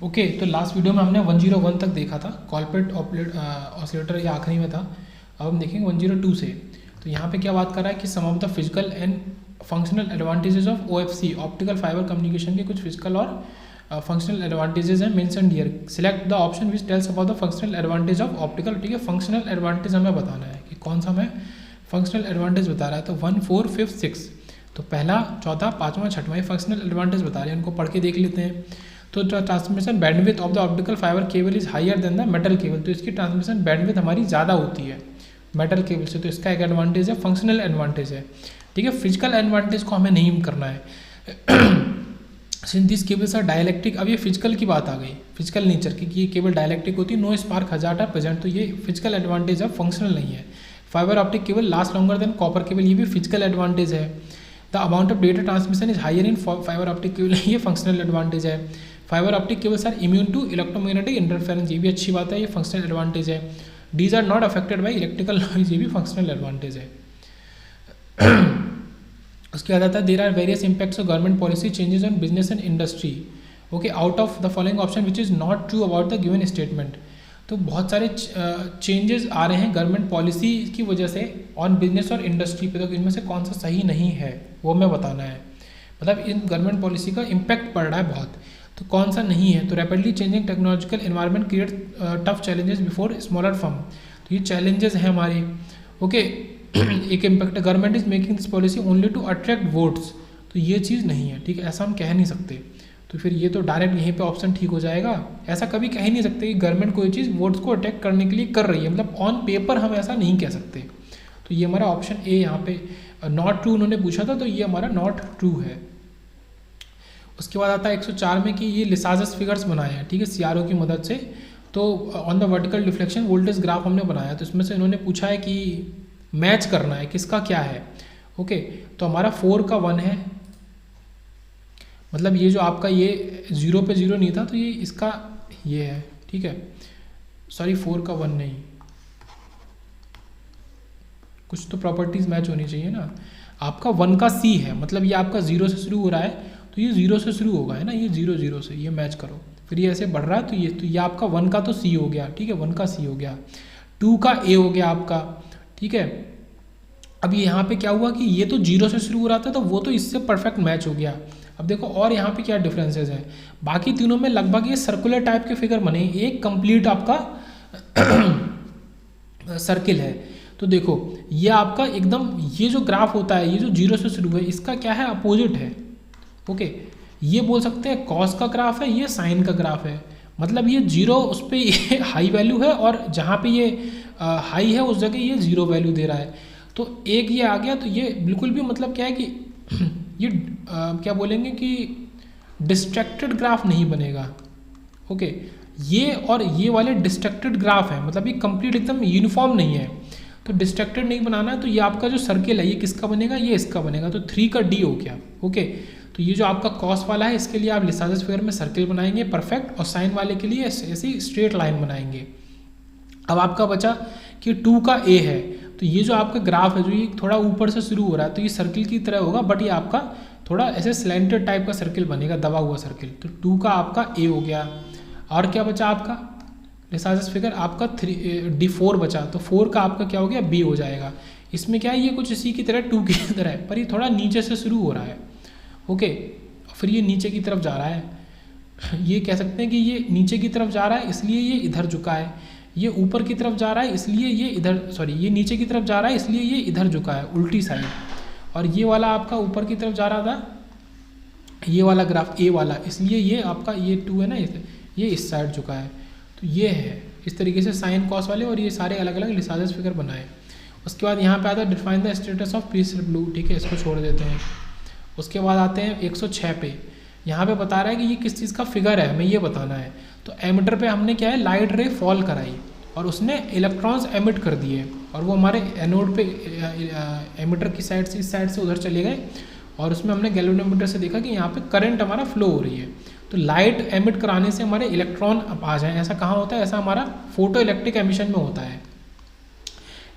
Okay, तो last video में हमने 101 तक देखा था, कॉलपिट ऑसिलेटर ये आखिरी में था। अब हम देखेंगे 102 से। तो यहाँ पे क्या बात कर रहा है कि sum of the physical and functional advantages of OFC optical fibre communication के कुछ फिजिकल और फंक्शनल एडवांटेजेस हैं mention here. Select the option which tells about the functional advantage of optical. ठीक है, फंक्शनल एडवांटेज हमें बताना है कि कौन सा हमें फंक्शनल एडवांटेज बता रहा है। तो 1, 4, 5, 6 तो पहला, चौथा, पाँचवा, छठवां फंक्शनल एडवांटेज बता रहे हैं, इनको पढ़ के देख लेते हैं। तो transmission bandwidth of the optical fibre cable is higher than the metal cable. तो इसकी ट्रांसमिशन बैंडविड्थ हमारी ज़्यादा होती है मेटल केबल से, तो इसका एक एडवांटेज है, फंक्शनल एडवांटेज है। ठीक है, फिजिकल एडवांटेज को हमें नहीं करना है। Since this cables are dielectric, अब ये फिजिकल की बात आ गई, फिजिकल नेचर की, कि ये केबल डायलैक्ट्रिक होती है, no spark hazard are present, तो ये फिजिकल एडवांटेज है, फंक्शनल नहीं है। Fibre optic cable last longer than copper cable, ये भी फिजिकल एडवांटेज है। The amount of data transmission is higher in fibre optic cable, ये फंक्शनल एडवांटेज है। Fibre optic cables are immune to electromagnetic interference, ये भी अच्छी बात है, ये फंक्शनल एडवांटेज है। These are not affected by electrical noise, ये भी फंक्शनल एडवांटेज है। उसके बाद आता है there are various impacts of government policy changes on business and industry. Okay, out of the following option which is not true about the given statement. तो बहुत सारे चेंजेस आ रहे हैं गवर्नमेंट पॉलिसी की वजह से ऑन बिजनेस और industry पे, तो इनमें से कौन सा सही नहीं है वो हमें बताना है। मतलब इन गवर्नमेंट पॉलिसी का इम्पैक्ट पड़ रहा है बहुत, तो कौन सा नहीं है। तो rapidly changing technological environment create tough challenges before smaller firm, तो ये चैलेंजेस हैं हमारे। ओके, एक impact, government is making this policy only to attract votes, तो ये चीज़ नहीं है। ठीक है, ऐसा हम कह नहीं सकते, तो फिर ये तो डायरेक्ट यहीं पे ऑप्शन ठीक हो जाएगा। ऐसा कभी कह ही नहीं सकते कि गवर्नमेंट कोई चीज़ वोट्स को अटैक करने के लिए कर रही है, मतलब ऑन पेपर हम ऐसा नहीं कह सकते। तो ये हमारा ऑप्शन ए यहाँ पे नॉट ट्रू उन्होंने पूछा था, तो ये हमारा नॉट ट्रू है। उसके बाद आता है 104 में कि ये लिसाजस फिगर्स बनाए हैं, ठीक है, CRO की मदद से। तो on the vertical deflection voltage graph हमने बनाया, तो इसमें से इन्होंने पूछा है कि मैच करना है किसका क्या है। ओके, तो हमारा 4 का 1 है, मतलब ये जो आपका ये 0 पे 0 नहीं था, तो ये इसका ये है। ठीक है, सॉरी 4 का 1 नहीं, कुछ तो प्रॉपर्टीज मैच होनी चाहिए ना। आपका 1 का C है, मतलब ये आपका 0 से शुरू हो रहा है, तो ये 0 से शुरू होगा, है ना, ये 0 0 से, ये मैच करो। फिर ये ऐसे बढ़ रहा है, तो ये आपका 1 का तो C हो गया। ठीक है, 1 का C हो गया, 2 का A हो गया आपका। ठीक है, अब यहाँ पे क्या हुआ कि ये तो 0 से शुरू हो रहा था, तो वो तो इससे परफेक्ट मैच हो गया। अब देखो और यहाँ पे क्या डिफरेंसेस हैं, बाकी तीनों में लगभग ये सर्कुलर टाइप के फिगर बने, एक कंप्लीट आपका सर्किल है। तो देखो ये आपका एकदम, ये जो ग्राफ होता है, ये जो 0 से शुरू है, इसका क्या है, अपोजिट है। ओके, ये बोल सकते हैं कॉस का ग्राफ है, ये साइन का ग्राफ है। मतलब ये 0 उस पर ये हाई वैल्यू है, और जहाँ पे ये हाई है उस जगह ये 0 वैल्यू दे रहा है। तो एक ये आ गया, तो ये बिल्कुल भी मतलब क्या है कि ये क्या बोलेंगे कि डिस्ट्रैक्टेड ग्राफ नहीं बनेगा। ओके, ये और ये वाले डिस्ट्रैक्टेड ग्राफ है, मतलब ये कंप्लीट एकदम यूनिफॉर्म नहीं है, तो डिस्ट्रैक्टेड नहीं बनाना है। तो ये आपका जो सर्किल है ये किसका बनेगा, ये इसका बनेगा, तो 3 का D हो गया। ओके, तो ये जो आपका कॉस वाला है, इसके लिए आप लिसाजस फिगर में सर्किल बनाएंगे परफेक्ट, और साइन वाले के लिए ऐसी स्ट्रेट लाइन बनाएंगे। अब आपका बचा कि 2 का A है, तो ये जो आपका ग्राफ है, जो ये थोड़ा ऊपर से शुरू हो रहा है, तो ये सर्किल की तरह होगा, बट ये आपका थोड़ा ऐसे स्लैंटेड टाइप का सर्किल बनेगा, दबा हुआ सर्किल। तो 2 का आपका A हो गया, और क्या बचा आपका लिसाजस फिगर, आपका D4 बचा, तो 4 का आपका क्या हो गया, B हो जाएगा। इसमें क्या है, ये कुछ इसी की तरह 2 की तरह है, पर ये थोड़ा नीचे से शुरू हो रहा है। ओके, फिर ये नीचे की तरफ जा रहा है, ये कह सकते हैं कि ये नीचे की तरफ जा रहा है, इसलिए ये इधर झुका है। ये ऊपर की तरफ जा रहा है, इसलिए ये इधर, सॉरी ये नीचे की तरफ जा रहा है, इसलिए ये इधर झुका है, उल्टी साइड। और ये वाला आपका ऊपर की तरफ जा रहा था, ये वाला ग्राफ A वाला, इसलिए ये आपका ये 2 है ना, ये इस साइड झुका है। तो ये है इस तरीके से साइन कॉस वाले, और ये सारे अलग अलग लिसाजस फिगर बनाए। उसके बाद यहाँ पे आता है define the status of peace blue. ठीक है, इसको छोड़ देते हैं। उसके बाद आते हैं 106 पे, यहाँ पे बता रहा है कि ये किस चीज़ का फिगर है, हमें ये बताना है। तो एमिटर पे हमने क्या है, लाइट रे फॉल कराई, और उसने इलेक्ट्रॉन्स एमिट कर दिए, और वो हमारे एनोड पे एमिटर की साइड से, इस साइड से उधर चले गए, और उसमें हमने गैल्वेनोमीटर से देखा कि यहाँ पे करंट हमारा फ्लो हो रही है। तो लाइट एमिट कराने से हमारे इलेक्ट्रॉन आ जाए, ऐसा कहाँ होता है, ऐसा हमारा फोटो इलेक्ट्रिक एमिशन में होता है।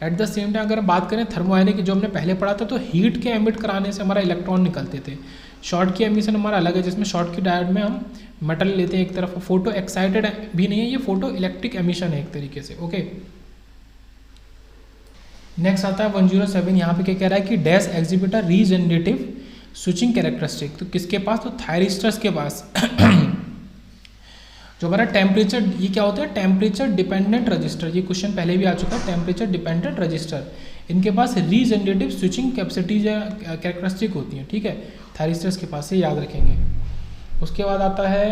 एट द सेम टाइम अगर हम बात करें थर्मोआयनिक, जो हमने पहले पढ़ा था, तो हीट के एमिट कराने से हमारा इलेक्ट्रॉन निकलते थे। शॉर्ट की एमिशन हमारा अलग है, जिसमें शॉर्ट की डायोड में हम मेटल लेते हैं एक तरफ, फोटो एक्साइटेड भी नहीं है, ये फोटो इलेक्ट्रिक एमिशन है एक तरीके से। ओके, नेक्स्ट आता है 107। यहाँ पे क्या कह रहा है कि dash exhibit a regenerative switching characteristic. तो किसके पास, तो थायरिस्टर्स के पास। जो हमारा टेम्परेचर, ये क्या होता है, टेम्परेचर डिपेंडेंट रजिस्टर, ये क्वेश्चन पहले भी आ चुका है, टेम्परेचर डिपेंडेंट रजिस्टर, इनके पास रीजनरेटिव स्विचिंग कैपेसिटी कैरेक्टरिस्टिक होती है, ठीक है, थायरिस्टर्स के पास, से याद रखेंगे। उसके बाद आता है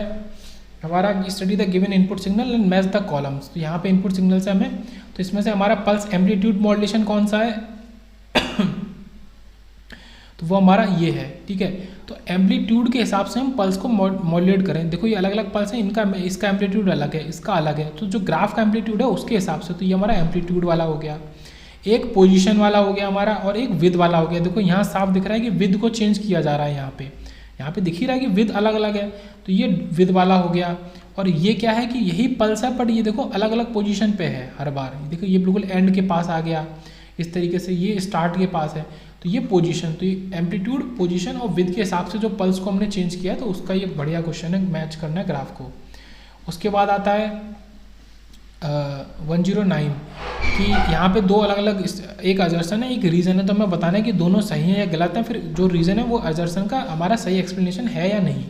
हमारा study the given input signal and match the columns. तो यहाँ पे इनपुट सिग्नल से हमें, तो इसमें से हमारा पल्स एम्पलीट्यूड मॉड्यूलेशन कौन सा है, तो वो हमारा ये है, ठीक है। तो एम्पलीट्यूड के हिसाब से हम पल्स को मॉड्यूलेट करें। देखो ये अलग अलग पल्स है, इनका, इसका एम्पलीट्यूड अलग है, इसका अलग है, तो जो ग्राफ का एम्पलीट्यूड है उसके हिसाब से, तो ये हमारा एम्पलीट्यूड वाला हो गया, एक पोजीशन वाला हो गया हमारा, और एक विद वाला हो गया। देखो यहाँ साफ दिख रहा है कि विद को चेंज किया जा रहा है, यहाँ पे दिख ही रहा है कि विद अलग अलग है, तो ये विद वाला हो गया। और ये क्या है कि यही पल्स है, बट ये देखो अलग अलग पोजीशन पे है हर बार। देखो ये बिल्कुल एंड के पास आ गया इस तरीके से, ये स्टार्ट के पास है, तो ये पोजीशन, तो ये एम्पलीट्यूड, पोजीशन और विद के हिसाब से जो पल्स को हमने चेंज किया है, तो उसका ये बढ़िया क्वेश्चन है, मैच करना है ग्राफ को। उसके बाद आता है 109 कि यहाँ पे दो अलग अलग, एक अजर्सन है एक रीज़न है, तो हमें बताना है कि दोनों सही हैं या गलत हैं, फिर जो रीज़न है वो अजर्सन का हमारा सही एक्सप्लेनेशन है या नहीं।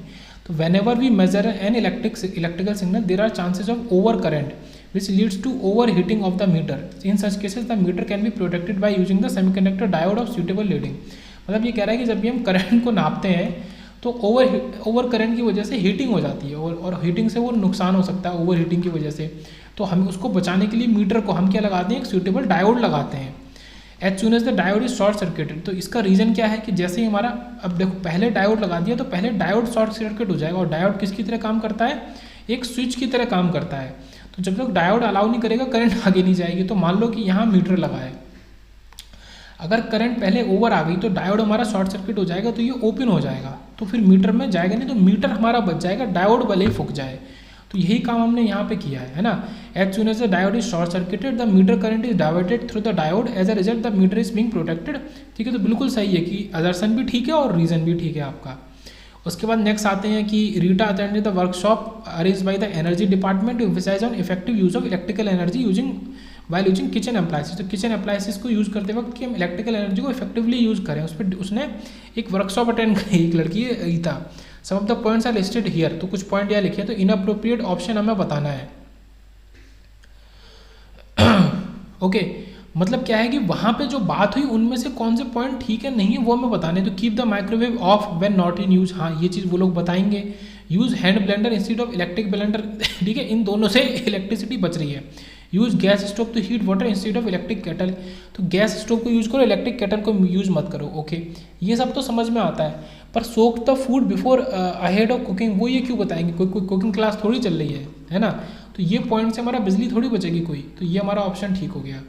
तो whenever we measure an electrical signal there are chances of over current which leads to overheating of the meter. In such cases the meter can be protected by using the semiconductor diode of suitable rating. मतलब ये कह रहा है कि जब भी हम current को नापते हैं तो ओवर करंट की वजह से हीटिंग हो जाती है, और हीटिंग से वो नुकसान हो सकता है ओवर हीटिंग की वजह से। तो हम उसको बचाने के लिए मीटर को हम क्या लगाते हैं, एक सूटेबल डायोड लगाते हैं। As soon as the diode is short circuited. तो इसका रीज़न क्या है कि जैसे ही हमारा, अब देखो पहले डायोड लगा दिया तो पहले डायोड शॉर्ट सर्किट हो जाएगा, और डायोड किसकी तरह काम करता है, एक स्विच की तरह काम करता है। तो जब तक डायोड अलाउ नहीं करेगा करंट आगे नहीं जाएगी। तो मान लो कि यहाँ मीटर लगा है, अगर करंट पहले ओवर आ गई तो डायोड हमारा शॉर्ट सर्किट हो जाएगा, तो ये ओपन हो जाएगा, तो फिर मीटर में जाएगा नहीं, तो मीटर हमारा बच जाएगा, डायोड भले ही फूक जाए। तो यही काम हमने यहाँ पे किया है ना। As soon as the diode is short circuited the meter current is diverted through the diode, as a result the meter is being protected. ठीक है, तो बिल्कुल सही है कि अजर्सन भी ठीक है और रीज़न भी ठीक है आपका। उसके बाद नेक्स्ट आते हैं कि Rita attended the workshop arrange by the energy department to emphasise on effective use of electrical energy while using kitchen appliances. तो किचन अप्लायंसेस को यूज़ करते वक्त कि हम इलेक्ट्रिकल एनर्जी को इफेक्टिवली यूज़ करें, उस पर उसने एक वर्कशॉप अटेंड करी, एक लड़की है रीता। Some of the points are listed here. तो कुछ पॉइंट यहाँ लिखे, तो इनअप्रोप्रिएट ऑप्शन हमें बताना है। ओके, मतलब क्या है कि वहाँ पे जो बात हुई उनमें से कौन से पॉइंट ठीक है नहीं है वो हमें बताने। तो keep the microwave off when not in use, हाँ ये चीज़ वो लोग बताएंगे। Use hand blender instead of electric blender, ठीक है, इन दोनों से इलेक्ट्रिसिटी बच रही है। Use gas stove to heat water instead of electric kettle, तो गैस स्टोव को यूज करो, इलेक्ट्रिक केटल को यूज मत करो। ओके, ये सब तो समझ में आता है, पर soak the food before ahead of cooking, वो ये क्यों बताएंगे, कोई कुकिंग क्लास थोड़ी चल रही है ना। तो ये पॉइंट से हमारा बिजली थोड़ी बचेगी कोई, तो ये हमारा ऑप्शन ठीक हो गया।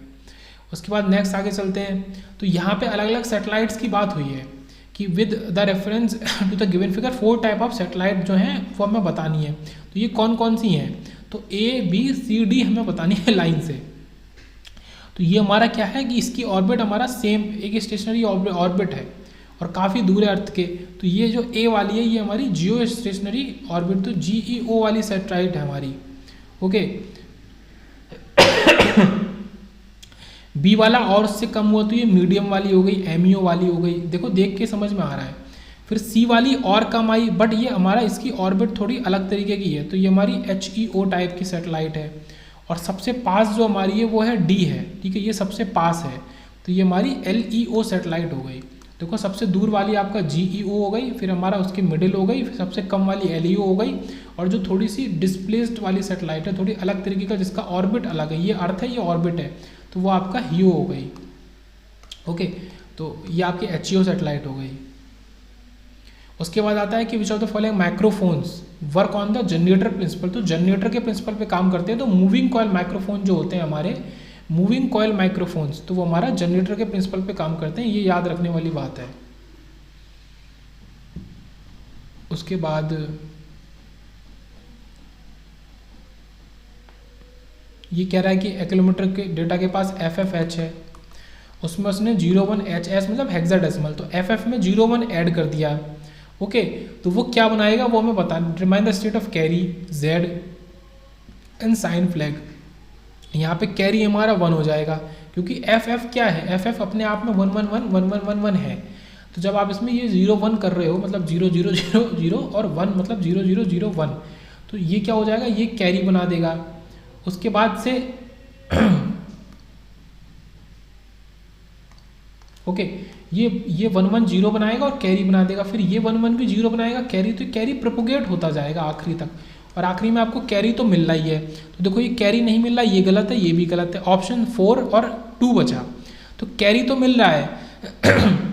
उसके बाद नेक्स्ट आगे चलते हैं। तो यहाँ पे अलग अलग सैटेलाइट्स की बात हुई है कि with the reference to the given figure 4 type of satellite जो हैं वो हमें बतानी है। तो ये कौन कौन सी हैं, तो ABCD हमें बतानी है लाइन से। तो ये हमारा क्या है कि इसकी ऑर्बिट हमारा सेम एक स्टेशनरी ऑर्बिट है और काफ़ी दूर है अर्थ के। तो ये जो A वाली है ये हमारी जियो स्टेशनरी ऑर्बिट, तो GEO वाली सैटेलाइट है हमारी। ओके, बी वाला और उससे कम हुआ तो ये मीडियम वाली हो गई, MEO वाली हो गई। देखो देख के समझ में आ रहा है। फिर सी वाली और कम आई, बट ये हमारा इसकी ऑर्बिट थोड़ी अलग तरीके की है, तो ये हमारी HEO टाइप की सैटेलाइट है। और सबसे पास जो हमारी है वो है D है, ठीक है, ये सबसे पास है, तो ये हमारी LEO सैटेलाइट हो गई। देखो सबसे दूर वाली आपका GEO हो गई, फिर हमारा उसकी मिडिल हो गई, फिर सबसे कम वाली LEO हो गई, और जो थोड़ी सी डिस्प्लेस्ड वाली सैटेलाइट है, थोड़ी अलग तरीके का, जिसका ऑर्बिट अलग है, ये अर्थ है ये ऑर्बिट है, तो वो आपका HEO हो गई। ओके, तो ये आपकी HEO सैटेलाइट हो गई। उसके बाद आता है कि which of the following microphones work on the generator principle. तो जनरेटर के प्रिंसिपल पे काम करते हैं। तो मूविंग कॉयल माइक्रोफोन जो होते हैं हमारे, मूविंग कॉयल माइक्रोफोन्स, तो वो हमारा जनरेटर के प्रिंसिपल पे काम करते हैं, ये याद रखने वाली बात है। उसके बाद ये कह रहा है कि एक्सीलरोमीटर के डेटा के पास FFH है, उसमें उसने 01HS मतलब हेक्साडेसिमल, तो FF में 01 ऐड कर दिया। ओके, तो वो क्या बनाएगा वो हमें बता, determine the state of carry Z and sign flag. यहाँ पे कैरी हमारा 1 हो जाएगा, क्योंकि एफ एफ क्या है, एफ एफ अपने आप में 1 1 1 1 1 1 1 है। तो जब आप इसमें ये 0 1 कर रहे हो, मतलब 0 0 0 0 और 1 मतलब 0 0 0 1, तो ये क्या हो जाएगा, ये कैरी बना देगा। उसके बाद से ओके, ये 1 1 0 बनाएगा और कैरी बना देगा, फिर ये 1 1 भी 0 बनाएगा कैरी, तो कैरी प्रोपोगेट होता जाएगा आखिरी तक, और आखिरी में आपको कैरी तो मिल रहा ही है। तो देखो ये कैरी नहीं मिल रहा, ये गलत है, ये भी गलत है, ऑप्शन 4 और 2 बचा। तो कैरी तो मिल रहा है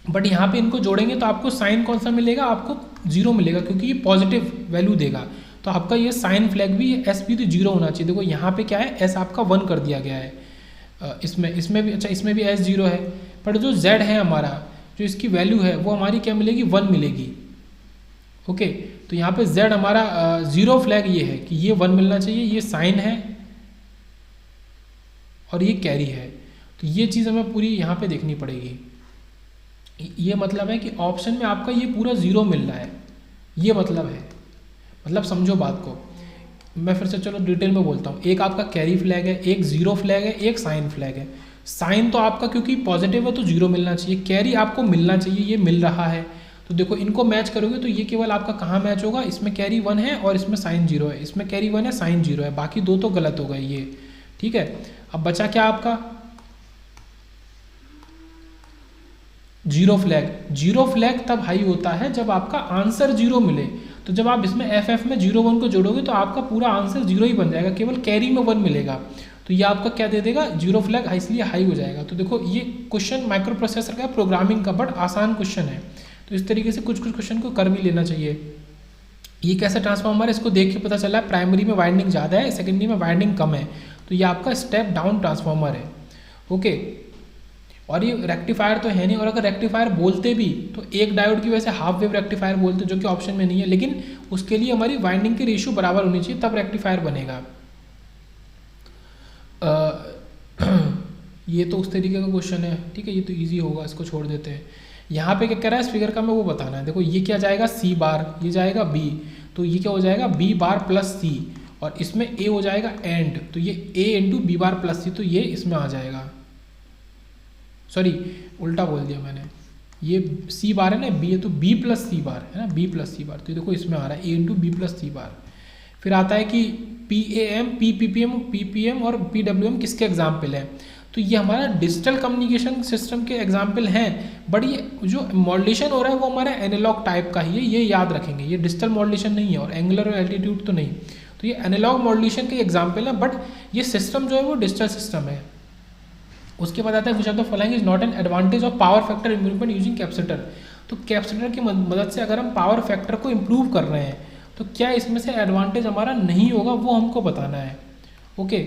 बट यहाँ पे इनको जोड़ेंगे तो आपको साइन कौन सा मिलेगा, आपको 0 मिलेगा, क्योंकि ये पॉजिटिव वैल्यू देगा। तो आपका ये साइन फ्लैग भी, एस भी तो 0 होना चाहिए। देखो यहाँ पे क्या है, एस आपका 1 कर दिया गया है, इसमें भी, अच्छा इसमें भी एस 0 है, पर जो जेड है हमारा, जो इसकी वैल्यू है वो हमारी क्या मिलेगी, 1 मिलेगी। ओके, तो यहाँ पे z हमारा 0 फ्लैग ये है कि ये 1 मिलना चाहिए, ये साइन है और ये कैरी है। तो ये चीज़ हमें पूरी यहाँ पे देखनी पड़ेगी। ये मतलब है कि ऑप्शन में आपका ये पूरा 0 मिल रहा है, ये मतलब है, मतलब समझो बात को। मैं फिर से चलो डिटेल में बोलता हूँ। एक आपका कैरी फ्लैग है, एक 0 फ्लैग है, एक साइन फ्लैग है। साइन तो आपका क्योंकि पॉजिटिव है तो 0 मिलना चाहिए, कैरी आपको मिलना चाहिए, ये मिल रहा है। तो देखो इनको मैच करोगे तो ये केवल आपका कहाँ मैच होगा, इसमें कैरी 1 है और इसमें साइन 0 है, इसमें कैरी 1 है साइन 0 है, बाकी दो तो गलत हो गए ये, ठीक है। अब बचा क्या आपका 0 फ्लैग। 0 फ्लैग तब हाई होता है जब आपका आंसर 0 मिले। तो जब आप इसमें एफ एफ में 0 1 को जोड़ोगे तो आपका पूरा आंसर 0 ही बन जाएगा, केवल कैरी में 1 मिलेगा। तो ये आपका क्या दे देगा, 0 फ्लैग इसलिए हाई हो जाएगा। तो देखो ये क्वेश्चन माइक्रो प्रोसेसर का प्रोग्रामिंग का बट आसान क्वेश्चन है, तो इस तरीके से कुछ कुछ क्वेश्चन को कर भी लेना चाहिए। ये कैसे ट्रांसफॉर्मर है इसको देख के पता चला है, प्राइमरी में वाइंडिंग ज़्यादा है, सेकेंडरी में वाइंडिंग कम है, तो ये आपका स्टेप डाउन ट्रांसफॉर्मर है। ओके, और ये रेक्टिफायर तो है नहीं, और अगर रेक्टिफायर बोलते भी तो एक डायोड की वजह से हाफ वेव रेक्टिफायर बोलते, जो कि ऑप्शन में नहीं है, लेकिन उसके लिए हमारी वाइंडिंग की रेशियो बराबर होनी चाहिए तब रेक्टिफायर बनेगा। ये तो उस तरीके का क्वेश्चन है, ठीक है, ये तो ईजी होगा, इसको छोड़ देते हैं। यहाँ पे क्या कह रहा है इस फिगर का, मैं वो बताना है। देखो ये क्या जाएगा सी बार, ये जाएगा बी, तो ये क्या हो जाएगा बी बार प्लस सी, और इसमें ए हो जाएगा एंड, तो ये ए इंटू बी बार प्लस सी, तो ये इसमें आ जाएगा, सॉरी उल्टा बोल दिया मैंने, ये सी बार है ना, बी है तो बी प्लस सी बार है ना, बी प्लस सी बार, तो देखो इसमें आ रहा है A into B plus C bar. फिर आता है कि P A M, P P P M, P P M और पी डब्ल्यू एम किसके एग्जाम्पल है, तो ये हमारा डिजिटल कम्युनिकेशन सिस्टम के एग्जाम्पल हैं, बट ये जो मॉड्यूलेशन हो रहा है वो हमारा एनालॉग टाइप का ही है, ये याद रखेंगे, ये डिजिटल मॉड्यूलेशन नहीं है, और एंगुलर और एल्टीट्यूड तो नहीं, तो ये एनालॉग मॉड्यूलेशन के एग्जाम्पल है, बट ये सिस्टम जो है वो डिजिटल सिस्टम है। उसके बाद आता है which of the following is not an advantage of power factor improvement using capacitor. तो कैपेसिटर की मदद से अगर हम पावर फैक्टर को इम्प्रूव कर रहे हैं तो क्या इसमें से एडवांटेज हमारा नहीं होगा, वो हमको बताना है। ओके,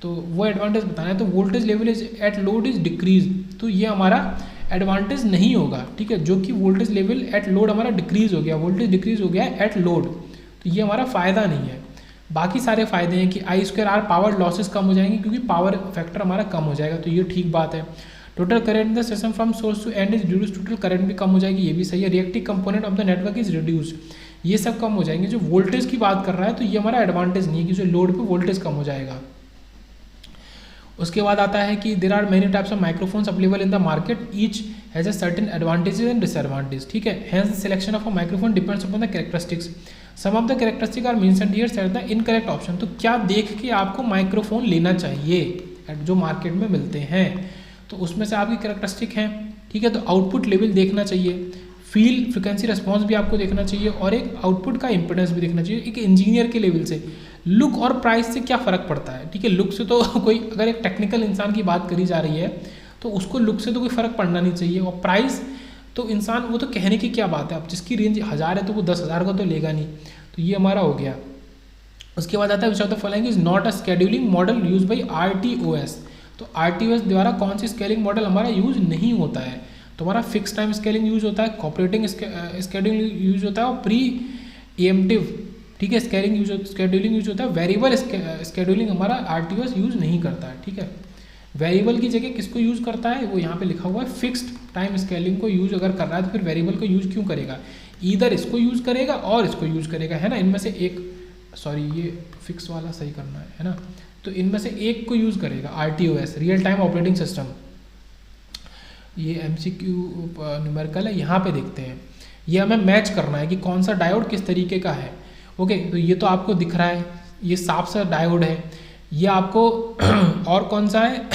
तो वो एडवांटेज बताना है। तो voltage level is at load is decrease, तो ये हमारा एडवांटेज नहीं होगा, ठीक है, जो कि वोल्टेज लेवल एट लोड हमारा डिक्रीज हो गया, वोल्टेज डिक्रीज हो गया एट लोड, तो ये हमारा फ़ायदा नहीं है। बाकी सारे फायदे हैं कि आई स्क्वायर आर पावर लॉसेस कम हो जाएंगे क्योंकि पावर फैक्टर हमारा कम हो जाएगा, तो ये ठीक बात है। Total current in the system from source to end is reduce, total current भी कम हो जाएगी, ये भी सही है। Reactive component of the network is reduce, ये सब कम हो जाएंगे। जो वोल्टेज की बात कर रहा है तो ये हमारा एडवांटेज नहीं है कि जो लोड पे वोल्टेज कम हो जाएगा। उसके बाद आता है कि there are many types of microphones available in the market, each has a certain advantages and disadvantage, ठीक है। Hence selection of a microphone depends upon the characteristics, some of the characteristic are mentioned here set the incorrect option. तो क्या देख के आपको microphone लेना चाहिए जो मार्केट में मिलते हैं, तो उसमें से आपकी कैरेक्टरिस्टिक हैं, ठीक है। तो आउटपुट लेवल देखना चाहिए, फील फ्रिक्वेंसी रिस्पॉन्स भी आपको देखना चाहिए, और एक आउटपुट का इंपोर्टेंस भी देखना चाहिए एक इंजीनियर के लेवल से। लुक और प्राइस से क्या फ़र्क पड़ता है, ठीक है। लुक से तो कोई अगर एक टेक्निकल इंसान की बात करी जा रही है तो उसको लुक से तो कोई फ़र्क पड़ना नहीं चाहिए, और प्राइस तो इंसान वो तो कहने की क्या बात है, अब जिसकी रेंज 1000 है तो वो 10,000 का तो लेगा नहीं, तो ये हमारा हो गया। उसके बाद आता है which of the following is not a scheduling model use by RTOS। तो RTOS द्वारा कौन सी स्केलिंग मॉडल हमारा यूज नहीं होता है, तो हमारा फिक्स टाइम स्केलिंग यूज होता है, कॉपरेटिंग स्केड्यूलिंग यूज होता है, और प्री एम्प्टिव, ठीक है, स्केड्यूलिंग यूज होता है। वेरिएबल स्केड्यूलिंग हमारा RTOS यूज नहीं करता है, ठीक है। वेरिएबल की जगह किसको यूज़ करता है, वो यहाँ पे लिखा हुआ है, फिक्स्ड टाइम स्केलिंग को यूज अगर कर रहा है तो फिर वेरिएबल को यूज क्यों करेगा। ईदर इसको यूज़ करेगा और इसको यूज़ करेगा, है ना। इनमें से एक, सॉरी ये फिक्स वाला सही करना है ना। तो इनमें से एक को यूज़ करेगा, RTOS real time operating system. ये MCQ न्यूमेरिकल है, यहाँ पे देखते हैं। ये हमें मैच करना है कि कौन सा डायोड किस तरीके का है। ओके, तो ये तो आपको दिख रहा है, ये साफ सा डायोड है। ये आपको और कौन सा है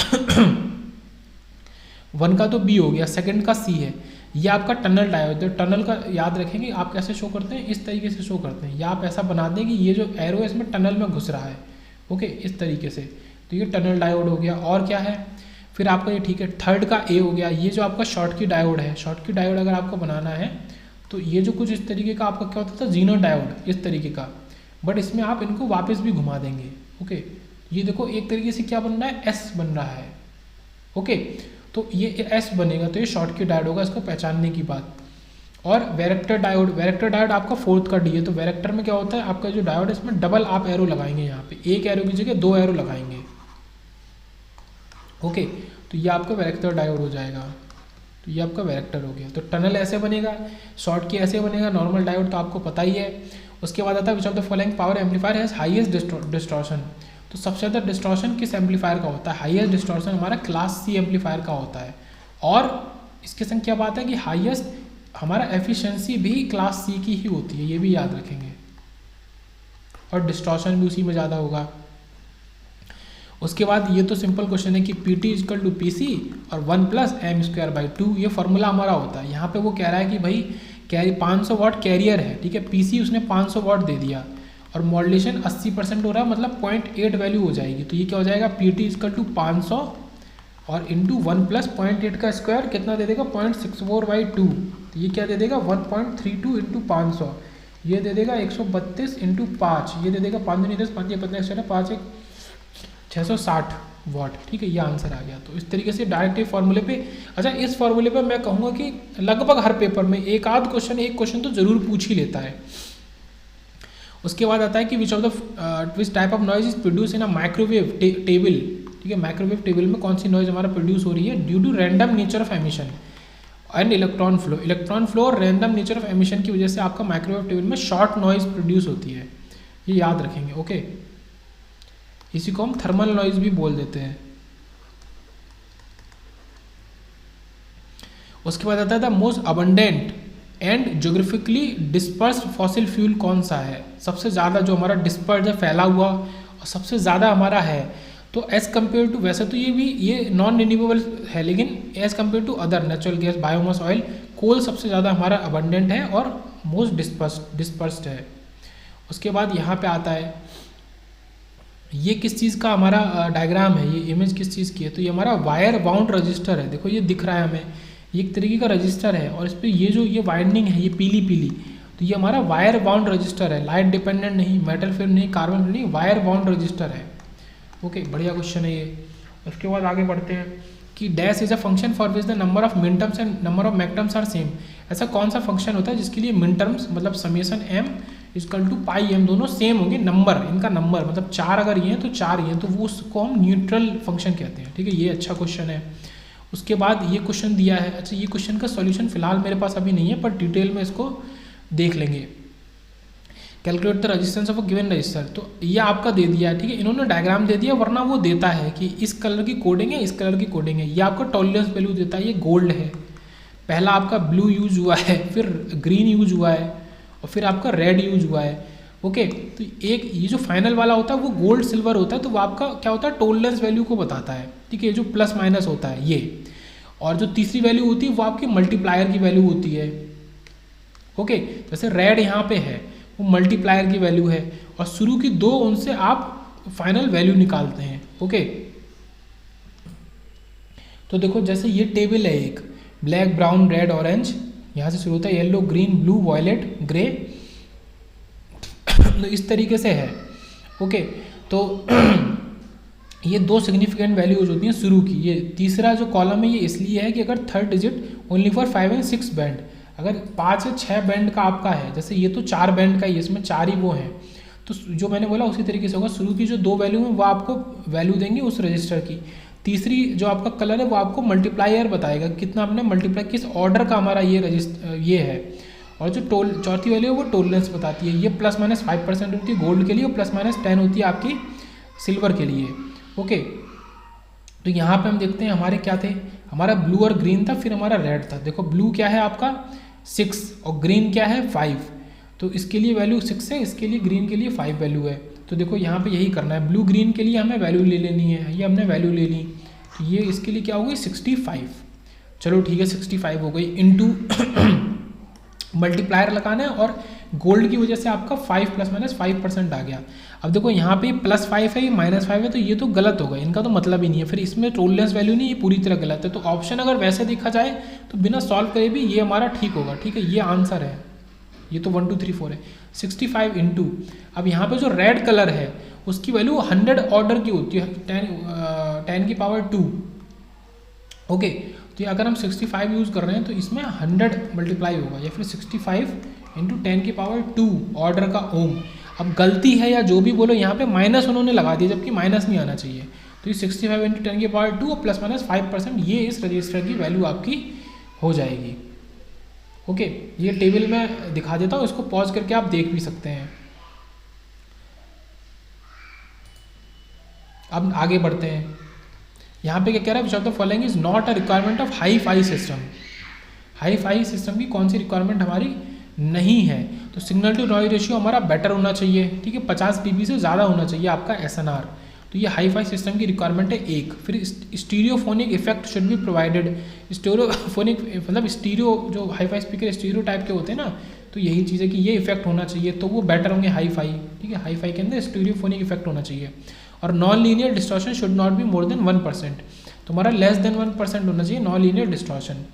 1 का तो B हो गया, सेकंड का C है। ये आपका टनल डायोड है। टनल का याद रखेंगे आप कैसे शो करते हैं, इस तरीके से शो करते हैं, या आप ऐसा बना दें कि ये जो एरो है इसमें टनल में घुस रहा है। ओके, इस तरीके से। तो ये टनल डायोड हो गया। और क्या है फिर आपका, ये ठीक है, थर्ड का A हो गया। ये जो आपका शॉर्ट की डायोड है, शॉर्ट की डायोड अगर आपको बनाना है तो ये जो कुछ इस तरीके का आपका क्या होता था, जीनो डायोड इस तरीके का, बट इसमें आप इनको वापस भी घुमा देंगे। ओके, ये देखो एक तरीके से क्या बन रहा है, S बन रहा है। ओके, तो ये S बनेगा, तो ये शॉर्ट की डायोड होगा, इसको पहचानने की बात। और वेरेक्टर डायोड, वेरेक्टर डायोड आपका फोर्थ का D है। तो वेरेक्टर में क्या होता है, आपका जो डायोड है इसमें डबल आप एरो लगाएंगे, यहाँ पे एक एरो की जगह 2 एरो लगाएंगे। ओके, तो ये आपका वेरेक्टर डायोड हो जाएगा। तो ये आपका वेरेक्टर हो गया। तो टनल ऐसे बनेगा, शॉर्ट की ऐसे बनेगा, नॉर्मल डायोड तो आपको पता ही है। उसके बाद आता है which of the following power amplifier has highest distortion. तो सबसे ज़्यादा डिस्टॉर्शन किस एम्पलीफायर का होता है, हाईएस्ट डिस्टॉर्शन हमारा क्लास C एम्पलीफायर का होता है। और इसके संग क्या बात है कि हाईएस्ट हमारा एफिशिएंसी भी क्लास C की ही होती है, ये भी याद रखेंगे। और डिस्टॉर्शन भी उसी में ज़्यादा होगा। उसके बाद ये तो सिंपल क्वेश्चन है कि PT = PC और 1 + m²/2 ये फॉर्मूला हमारा होता है। यहाँ पे वो कह रहा है कि भाई कैरी 500 वाट कैरियर है, ठीक है, PC उसने 500 वाट दे दिया और मॉड्यूलेशन 80% हो रहा है, मतलब 0.8 वैल्यू हो जाएगी। तो ये क्या हो जाएगा, PT = 500 और इंटू 1 + 0.8 का स्क्वायर कितना दे देगा, 0.64/2। तो ये क्या दे देगा, 1.32 × 500, ये दे देगा 132 × 5, ये दे देगा 5 × 10 5 × 15 5 1 660 वाट। ठीक है, ये आंसर आ गया। तो इस तरीके से डायरेक्ट फॉर्मूले पे, अच्छा इस फॉर्मूले पे मैं कहूँगा कि लगभग हर पेपर में एक क्वेश्चन तो जरूर पूछ ही लेता है। उसके बाद आता है कि which type of noise is produce in a microwave table. ठीक है, माइक्रोवेव टेबल में कौन सी नॉइज हमारा प्रोड्यूस हो रही है, due to random nature of emission and electron flow. Electron flow और रैंडम नेचर ऑफ एमिशन की वजह से आपका माइक्रोवेव टेबल में शॉर्ट नॉइज प्रोड्यूस होती है, ये याद रखेंगे। ओके, इसी को हम थर्मल नॉइज भी बोल देते हैं। उसके बाद आता है the most abundant and geographically dispersed fossil fuel कौन सा है, सबसे ज़्यादा जो हमारा डिस्पर्स है, फैला हुआ और सबसे ज़्यादा हमारा है। तो एज़ कम्पेयर टू, वैसे तो ये नॉन रिन्यूएबल है, लेकिन as compare to other natural gas, biomass, oil, coal सबसे ज़्यादा हमारा अबंडेंट है और मोस्ट डिस्पर्स्ड है। उसके बाद यहाँ पे आता है ये किस चीज़ का हमारा डायग्राम है, ये इमेज किस चीज़ की है, तो ये हमारा वायर बाउंड रजिस्टर है। देखो ये दिख रहा है हमें, ये एक तरीके का रजिस्टर है और इस पर ये वाइंडिंग है, ये पीली पीली, तो ये हमारा वायर बाउंड रजिस्टर है, लाइट डिपेंडेंट नहीं, मेटल फिल्म नहीं, कार्बन फिल्म नहीं, वायर बाउंड रजिस्टर है। ओके, बढ़िया क्वेश्चन है ये। उसके बाद आगे बढ़ते हैं कि dash is a function for which the number of min terms and number of maxterms are same. ऐसा कौन सा फंक्शन होता है जिसके लिए मिन टर्म्स मतलब समेशन m = πm दोनों सेम होंगे, नंबर इनका नंबर मतलब 4 अगर ये हैं तो 4 ही हैं, तो वो उसको हम न्यूट्रल फंक्शन कहते हैं। ठीक है, ये अच्छा क्वेश्चन है। उसके बाद ये क्वेश्चन दिया है, अच्छा ये क्वेश्चन का सॉल्यूशन फिलहाल मेरे पास अभी नहीं है, पर डिटेल में इसको देख लेंगे। Calculate the resistance of a given register, तो ये आपका दे दिया है। ठीक है, इन्होंने डायग्राम दे दिया, वरना वो देता है कि इस कलर की कोडिंग है, इस कलर की कोडिंग है। ये आपका टॉलरेंस वैल्यू देता है, ये गोल्ड है, पहला आपका ब्लू यूज हुआ है, फिर ग्रीन यूज हुआ है और फिर आपका रेड यूज हुआ है। ओके, तो एक ये जो फाइनल वाला होता है वो गोल्ड सिल्वर होता है, तो वो आपका क्या होता है, टॉलरेंस वैल्यू को बताता है। ठीक है, जो प्लस माइनस होता है ये, और जो तीसरी वैल्यू होती है वो आपकी मल्टीप्लायर की वैल्यू होती है। ओके, जैसे रेड यहाँ पे है वो मल्टीप्लायर की वैल्यू है, और शुरू की 2 उनसे आप फाइनल वैल्यू निकालते हैं। ओके, तो देखो जैसे ये टेबल है, एक ब्लैक, ब्राउन, रेड, ऑरेंज, यहाँ से शुरू होता है, yellow, green, blue, violet, grey, तो इस तरीके से है। ओके, तो ये 2 सिग्निफिकेंट वैल्यूज होती हैं शुरू की। ये तीसरा जो कॉलम है ये इसलिए है कि अगर third digit only for 5 and 6 band, अगर 5 या 6 बैंड का आपका है, जैसे ये तो 4 बैंड का ही, इसमें 4 ही वो हैं, तो जो मैंने बोला उसी तरीके से होगा। शुरू की जो 2 वैल्यू हैं वो आपको वैल्यू देंगे उस रजिस्टर की। तीसरी जो आपका कलर है वो आपको मल्टीप्लायर बताएगा, कितना हमने मल्टीप्लाई, किस ऑर्डर का हमारा ये रजिस्टर ये है। और जो चौथी वैल्यू है वो टॉलरेंस बताती है। ये ±5% होती है गोल्ड के लिए और +-10 होती है आपकी सिल्वर के लिए। ओके, तो यहाँ पे हम देखते हैं हमारे क्या थे, हमारा ब्लू और ग्रीन था, फिर हमारा रेड था। देखो ब्लू क्या है आपका 6 और ग्रीन क्या है 5, तो इसके लिए वैल्यू 6 है, इसके लिए ग्रीन के लिए 5 वैल्यू है। तो देखो यहाँ पे यही करना है, ब्लू ग्रीन के लिए हमें वैल्यू ले लेनी है, ये हमने वैल्यू ले ली, तो ये इसके लिए क्या हो गई 65। चलो ठीक है 65 हो गई, इनटू मल्टीप्लायर लगाना है और गोल्ड की वजह से आपका 5 ±5% आ गया। अब देखो यहाँ पे +5 है, ये -5 है, तो ये तो गलत होगा, इनका तो मतलब ही नहीं है, फिर इसमें टॉलरेंस वैल्यू नहीं, ये पूरी तरह गलत है। तो ऑप्शन अगर वैसे देखा जाए तो बिना सॉल्व करे भी ये हमारा ठीक होगा। ठीक है, ये आंसर है, ये तो 1 2 3 4 है 65 इंटू, अब यहाँ पे जो रेड कलर है उसकी वैल्यू 100 ऑर्डर की होती है, 10 की पावर 2। ओके, तो अगर हम 65 यूज़ कर रहे हैं तो इसमें 100 मल्टीप्लाई होगा, या फिर 65 इंटू 10 की पावर 2 ऑर्डर का ओम। अब गलती है या जो भी बोलो, यहाँ पे माइनस उन्होंने लगा दिया, जबकि माइनस नहीं आना चाहिए। तो ये 65 इंटू 10 की पावर 2 और ±5%, ये इस रजिस्टर की वैल्यू आपकी हो जाएगी। ओके, ये टेबल में दिखा देता हूँ, इसको पॉज करके आप देख भी सकते हैं। अब आगे बढ़ते हैं, यहाँ पे क्या कह रहा है, which of the following is not a requirement of hi-fi system. Hi-fi system की कौन सी रिक्वायरमेंट हमारी नहीं है? तो सिग्नल टू नॉइज रेशियो हमारा बेटर होना चाहिए, ठीक है, 50 dB से ज़्यादा होना चाहिए आपका SNR। तो ये हाई-फाई सिस्टम की रिक्वायरमेंट है एक। फिर stereophonic effect should be provided. Stereophonic मतलब स्टीरियो, जो हाई-फाई स्पीकर स्टीरियो टाइप के होते हैं ना, तो यही चीज़ है कि ये इफेक्ट होना चाहिए, तो वो बेटर होंगे हाई-फाई। ठीक है, हाई-फाई के अंदर स्टीरियोफोनिक इफेक्ट होना चाहिए। और non linear distortion should not be more than 1%, तो हमारा लेस देन 1% होना चाहिए नॉन लीनियर डिस्टॉर्शन।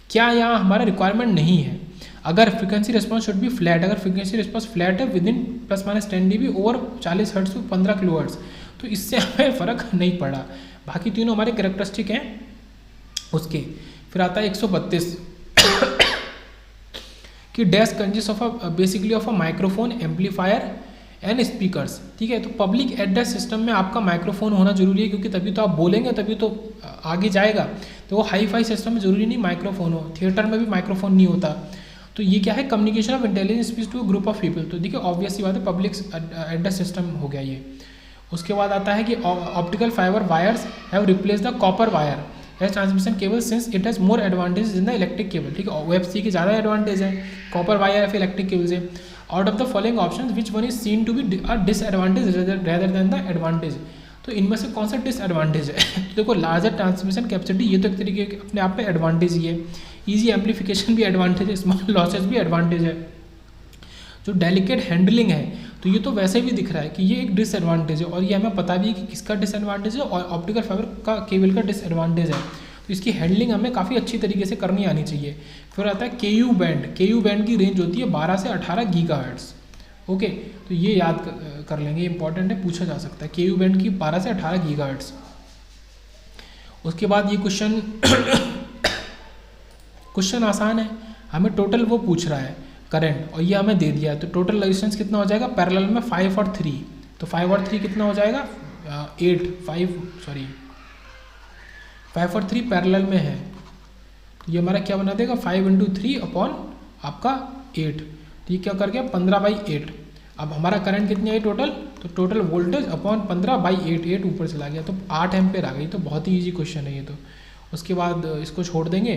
क्या यहाँ हमारा रिक्वायरमेंट नहीं है? अगर frequency response should be flat, अगर फ्रिक्वेंसी रिस्पॉन्स फ्लैट है within ±10 dB over 40 hertz to 15 kHz, तो इससे हमें फ़र्क नहीं पड़ा। बाकी तीनों हमारे कैरेक्टरिस्टिक हैं उसके। फिर आता है 132 कि dash consist of a basically of a microphone, amplifier and speakers. ठीक है, तो पब्लिक एड्रेस सिस्टम में आपका माइक्रोफोन होना जरूरी है, क्योंकि तभी तो आप बोलेंगे, तभी तो आगे जाएगा। तो वो हाई-फाई सिस्टम में जरूरी नहीं माइक्रोफोन हो, थिएटर में भी माइक्रोफोन नहीं होता। तो ये क्या है, communication of intelligence speech to group of people. तो देखिए ऑब्वियस सी बात है, पब्लिक एड्रेस सिस्टम हो गया ये। उसके बाद आता है कि optical fibre wires have replace the copper wire as transmission cable since it has more advantage in the electric cable. ठीक है, OFC की ज़्यादा एडवांटेज है कॉपर वायर या फिर इलेक्ट्रिक केबल से। Out of the following option which one is seen to be a disadvantage rather than the advantage. तो इनमें से कौन सा डिसएडवांटेज है? तो देखो लार्जर ट्रांसमिशन कैपेसिटी, ये तो एक तरीके के अपने आप में एडवांटेज ही है। ईजी एम्पलीफिकेशन भी एडवांटेज है, स्मॉल लॉसेज भी एडवांटेज है। जो डेलिकेट हैंडलिंग है, तो ये तो वैसे भी दिख रहा है कि ये एक डिसएडवांटेज है, और ये हमें पता भी है कि किसका डिसएडवांटेज है, और ऑप्टिकल फाइबर का केबल का डिसएडवांटेज है। तो इसकी हैंडलिंग हमें काफ़ी अच्छी तरीके से करनी आनी चाहिए। फिर आता है KU बैंड। KU बैंड की रेंज होती है 12 से 18 GHz। ओके, तो ये याद कर लेंगे, इंपॉर्टेंट है, पूछा जा सकता है। KU बैंड की 12 से 18 GHz। उसके बाद ये क्वेश्चन आसान है, हमें टोटल वो पूछ रहा है करंट, और ये हमें दे दिया है। तो टोटल रेजिस्टेंस कितना हो जाएगा पैरेलल में 5 और 3, तो 5 और 3 कितना हो जाएगा 5 और 3 पैरेलल में है, तो ये हमारा क्या बना देगा 5 × 3 अपॉन आपका 8, तो ये क्या कर गया 15/8। अब हमारा करंट कितनी आई टोटल, तो टोटल वोल्टेज अपॉन 15/8, 8 ऊपर चला गया, तो 8 एम्पेयर आ गई। तो बहुत ही ईजी क्वेश्चन है ये तो। उसके बाद इसको छोड़ देंगे।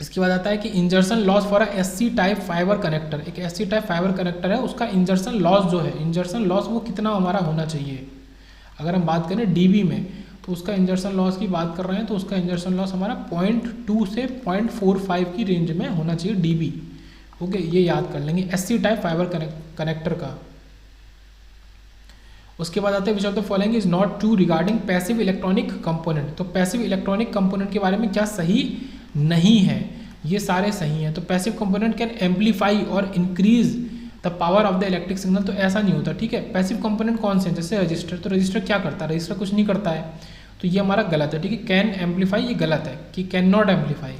इसके बाद आता है कि insertion loss for SC type fibre connector. एक SC टाइप फाइबर कनेक्टर है, उसका इंजर्सन लॉस जो है, इंजर्सन लॉस वो कितना हमारा होना चाहिए। अगर हम बात करें dB में, तो उसका इंजर्सन लॉस की बात कर रहे हैं, तो उसका इंजर्सन लॉस हमारा 0.2 से 0.45 की रेंज में होना चाहिए dB। ओके, ये याद कर लेंगे SC टाइप फाइबर कनेक्टर का। उसके बाद आते हैं विच of the following is not true regarding passive electronic component. तो पैसिव इलेक्ट्रॉनिक कंपोनेंट के बारे में क्या सही नहीं है, ये सारे सही हैं। तो पैसिव कंपोनेंट कैन एम्पलीफाई और increase the power of the electric signal, तो ऐसा नहीं होता। ठीक है, पैसिव कंपोनेंट कौन से हैं, जैसे रजिस्टर, तो रजिस्टर क्या करता है, रजिस्टर कुछ नहीं करता है, तो ये हमारा गलत है। ठीक है, कैन एम्पलीफाई ये गलत है कि कैन नॉट एम्पलीफाई।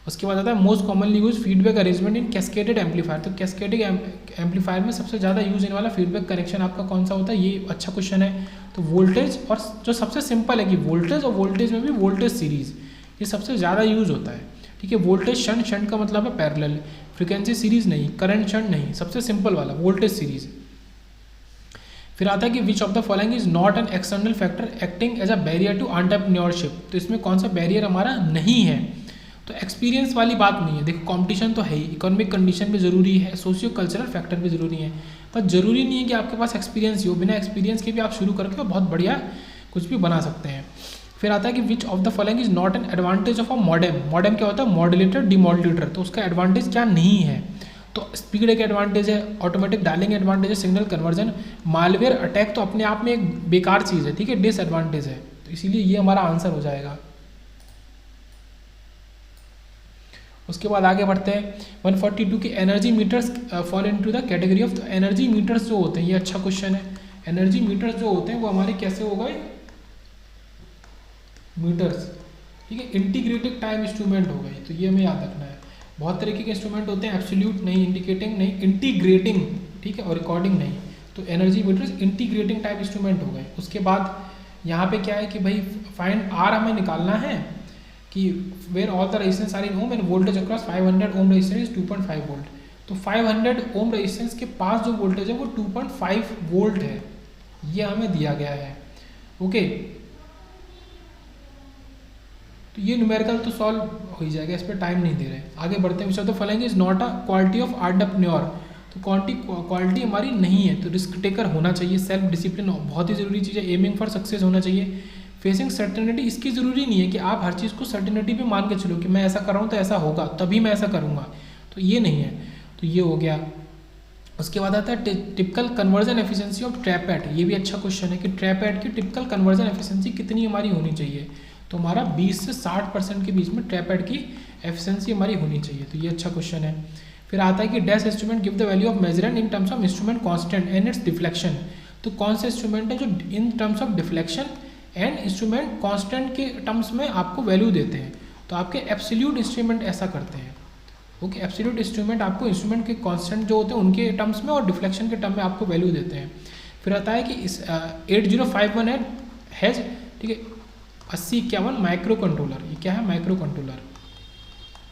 उसके बाद आता है most commonly use feedback arrangement इन कैस्केडेड एम्पलीफायर। तो कैस्केडेड एम्पलीफायर में सबसे ज़्यादा यूज इन वाला फीडबैक कनेक्शन आपका कौन सा होता है, ये अच्छा क्वेश्चन है। तो वोल्टेज, और जो सबसे सिंपल है कि वोल्टेज, और वोल्टेज में भी वोल्टेज सीरीज, ये सबसे ज़्यादा यूज होता है। ठीक है। वोल्टेज शंट, शंट का मतलब है पैरेलल, फ्रीक्वेंसी सीरीज नहीं, करंट शंट नहीं, सबसे सिंपल वाला वोल्टेज सीरीज। फिर आता है कि which of the following is not an external factor acting as a barrier to entrepreneurship. तो इसमें कौन सा बैरियर हमारा नहीं है? तो एक्सपीरियंस वाली बात नहीं है। देखो कंपटीशन तो है ही, इकोनॉमिक कंडीशन भी ज़रूरी है, सोशियो कल्चरल फैक्टर भी ज़रूरी है, पर ज़रूरी नहीं है कि आपके पास एक्सपीरियंस ही हो। बिना एक्सपीरियंस के भी आप शुरू करके बहुत बढ़िया कुछ भी बना सकते हैं। फिर आता है कि which of the following is not an advantage of a modem. Modem क्या होता है? Modulator, demodulator. तो उसका एडवांटेज क्या नहीं है? तो स्पीड एक एडवांटेज है, ऑटोमेटिक डायलिंग एडवांटेज है, सिग्नल कन्वर्जन। मालवेयर अटैक तो अपने आप में एक बेकार चीज़ है, ठीक है, डिसएडवांटेज है। तो इसीलिए ये हमारा आंसर हो जाएगा। उसके बाद आगे बढ़ते हैं 142 के energy metres fall into the category of. तो एनर्जी मीटर्स जो होते हैं, ये अच्छा क्वेश्चन है। एनर्जी मीटर्स जो होते हैं वो हमारे कैसे हो गए? मीटर्स, ठीक है, इंटीग्रेटेड टाइम इंस्ट्रूमेंट हो गए। तो ये हमें याद रखना है। बहुत तरीके के इंस्ट्रूमेंट होते हैं, एब्सोल्यूट नहीं, इंडिकेटिंग नहीं, इंटीग्रेटिंग, ठीक है, और रिकॉर्डिंग नहीं। तो energy metres integrating type instrument हो गए। उसके बाद यहाँ पे क्या है कि भाई फाइंड आर हमें निकालना है कि where all the resistance are in ohm and voltage across 500 ohm resistance is 2.5 volt. तो 500 ओम रेजिस्टेंस के पास जो वोल्टेज है वो 2.5 वोल्ट है, ये हमें दिया गया है। ओके, तो ये न्यूमेरिकल तो सॉल्व हो ही जाएगा, इस पर टाइम नहीं दे रहे। आगे बढ़ते हैं। तो following is not a quality of entrepreneur. तो क्वालिटी हमारी नहीं है। तो रिस्क टेकर होना चाहिए, सेल्फ डिसिप्लिन बहुत ही ज़रूरी चीज़ है, एमिंग फॉर सक्सेस होना चाहिए, फेसिंग सर्टेनिटी। इसकी ज़रूरी नहीं है कि आप हर चीज़ को सर्टेनिटी पे मान के चलो कि मैं ऐसा कर रहा हूँ तो ऐसा होगा, तभी मैं ऐसा करूँगा, तो ये नहीं है। तो ये हो गया। उसके बाद आता है टिपिकल कन्वर्जन एफिशिएंसी ऑफ ट्रैपेट। ये भी अच्छा क्वेश्चन है कि ट्रैपेट की टिपिकल कन्वर्जन एफिशिएंसी कितनी हमारी होनी चाहिए। तो हमारा 20 से 60% के बीच में ट्रैपेट की एफिशिएंसी हमारी होनी चाहिए। तो ये अच्छा क्वेश्चन है। फिर आता है कि dash instrument give the value of measurand in terms of instrument constant and its deflection. तो कौन से इंस्ट्रूमेंट है जो in terms of deflection and instrument constant के टर्म्स में आपको वैल्यू देते हैं? तो आपके एब्सोल्यूट इंस्ट्रूमेंट ऐसा करते हैं। ओके, एब्सोल्यूट इंस्ट्रूमेंट आपको इंस्ट्रूमेंट के कांस्टेंट जो होते हैं उनके टर्म्स में और डिफ्लेक्शन के टर्म में आपको वैल्यू देते हैं। फिर आता है कि इस 8051 हैज, ठीक है, 8051 माइक्रो कंट्रोलर। ये क्या है? माइक्रो कंट्रोलर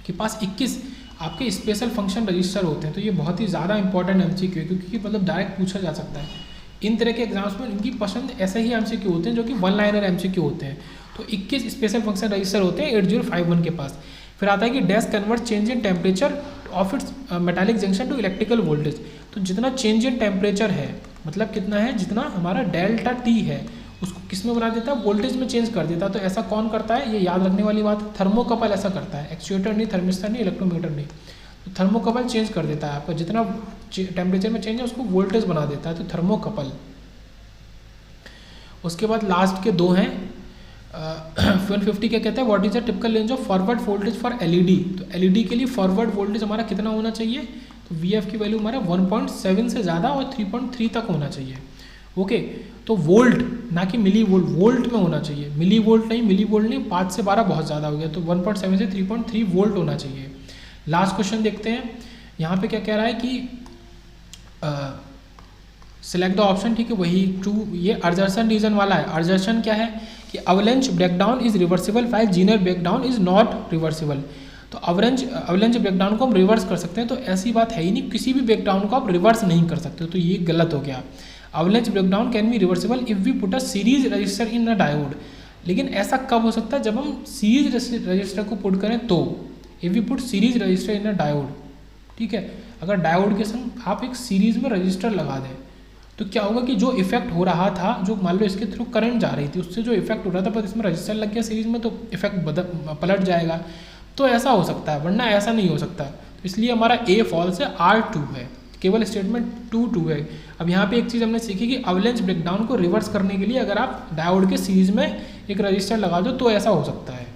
के पास 21 आपके स्पेशल फंक्शन रजिस्टर होते हैं। तो ये बहुत ही ज़्यादा इंपॉर्टेंट एमसीक्यू है, क्योंकि मतलब डायरेक्ट पूछा जा सकता है। इन तरह के एग्जाम्स में इनकी पसंद ऐसे ही एमसीक्यू होते हैं जो कि वन लाइनर एमसीक्यू होते हैं। तो 21 स्पेशल फंक्शन रजिस्टर होते हैं 8051 के पास। फिर आता है कि dash convert change in temperature of its metallic junction to electrical voltage. तो जितना चेंज इन टेम्परेचर है, मतलब कितना है, जितना हमारा डेल्टा टी है, उसको किस में बना देता है? वोल्टेज में चेंज कर देता है। तो ऐसा कौन करता है? ये याद रखने वाली बात है, थर्मोकपल ऐसा करता है, एक्चुएटर नहीं, थर्मिस्टर नहीं, इलेक्ट्रोमीटर नहीं। तो थर्मोकपल चेंज कर देता है आपका, जितना टेम्परेचर में चेंज है उसको वोल्टेज बना देता है। तो थर्मोकपल। उसके बाद लास्ट के दो हैं 150 क्या कहते हैं? What is the typical range of forward voltage for LED. तो एलईडी के लिए फॉरवर्ड वोल्टेज हमारा कितना होना चाहिए? तो वीएफ की वैल्यू हमारा 1.7 से ज़्यादा और 3.3 तक होना चाहिए। ओके, तो वोल्ट ना कि मिली वोल्ट, वोल्ट में होना चाहिए, मिली वोल्ट नहीं, मिली वोल्ट नहीं, 5 से 12 बहुत ज़्यादा हो गया। तो 1.7 से 3.3 वोल्ट होना चाहिए। लास्ट क्वेश्चन देखते हैं। यहाँ पे क्या कह रहा है कि सिलेक्ट द ऑप्शन, ठीक है, वही टू, ये अर्जर्सन रीजन वाला है। अर्जर्सन क्या है कि avalanche breakdown is reversible while Zener breakdown is not reversible. तो अवलेंच ब्रेकडाउन को हम रिवर्स कर सकते हैं, तो ऐसी बात है ही नहीं, किसी भी ब्रेकडाउन को आप रिवर्स नहीं कर सकते, तो ये गलत हो गया। Avalanche breakdown can be reversible if we put a series resistor in a diode. लेकिन ऐसा कब हो सकता है? जब हम सीरीज रजिस्टर को पुट करें तो। If we put series resistor in a diode, ठीक है, अगर डायोड के संग आप एक सीरीज में रजिस्टर लगा दें तो क्या होगा कि जो इफेक्ट हो रहा था, जो मान लो इसके थ्रू करंट जा रही थी, उससे जो इफेक्ट हो रहा था, पर इसमें रजिस्टर लग गया सीरीज में, तो इफेक्ट पलट जाएगा। तो ऐसा हो सकता है, वरना ऐसा नहीं हो सकता। तो इसलिए हमारा ए फॉल्स है, R2 है, केवल स्टेटमेंट 2 है। अब यहाँ पे एक चीज़ हमने सीखी कि अवलेंच ब्रेकडाउन को रिवर्स करने के लिए अगर आप डायोड के सीरीज में एक रजिस्टर लगा दो तो ऐसा हो सकता है।